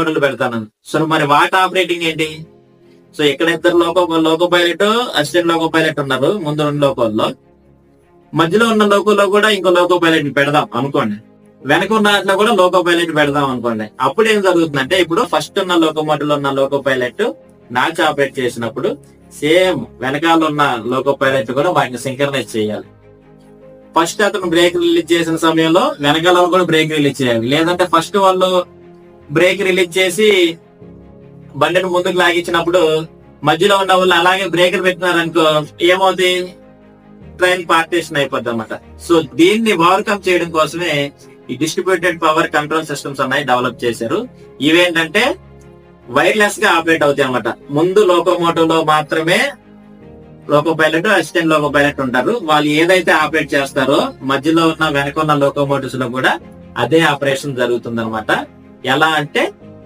మొదలు పెడతాను. సో మరి వాటి ఆపరేటింగ్ ఏంటి? సో ఇక్కడ ఇద్దరు loco pilot, assistant loco pilot ఉన్నారు ముందు 2 లోకోల్లో. మధ్యలో ఉన్న లోకోలో కూడా ఇంకో లోకో పైలట్ పెడదాం అనుకోండి. వెనక ఉన్న దాంట్లో కూడా లోకో పైలట్ పెడదాం అనుకోండి. అప్పుడు ఏం జరుగుతుందంటే, ఇప్పుడు ఫస్ట్ ఉన్న లోకోమోటివ్ లో ఉన్న లోకో పైలట్ నాచ్ ఆపరేట్ చేసినప్పుడు సేమ్ వెనకాల ఉన్న లోకో పైలట్ కూడా వాటిని సింక్రనైజ్ చేయాలి. ఫస్ట్ అతను బ్రేక్ రిలీజ్ చేసిన సమయంలో వెనకాల కూడా బ్రేక్ రిలీజ్ చేయాలి. లేదంటే ఫస్ట్ వాళ్ళు బ్రేక్ రిలీజ్ చేసి బండిని ముందుకు లాగించినప్పుడు మధ్యలో ఉన్న వాళ్ళు అలాగే బ్రేక్ పెట్టినారనుకో, ఏమవుతుంది? ట్రైన్ పార్టీషన్ అయిపోద్ది అనమాట. సో దీన్ని ఓవర్కమ్ చేయడం కోసమే ఈ డిస్ట్రిబ్యూటెడ్ పవర్ కంట్రోల్ సిస్టమ్స్ అన్నాయి డెవలప్ చేశారు. ఇవేంటంటే వైర్లెస్ గా ఆపరేట్ అవుతాయి అనమాట. ముందు లోకోమోటివ్ లో మాత్రమే loco pilot, assistant loco pilot ఉంటారు. వాళ్ళు ఏదైతే ఆపరేట్ చేస్తారో మధ్యలో ఉన్న వెనక ఉన్న లోకోమోటివ్స్ లో కూడా అదే ఆపరేషన్ జరుగుతుంది అనమాట. ఎలా అంటే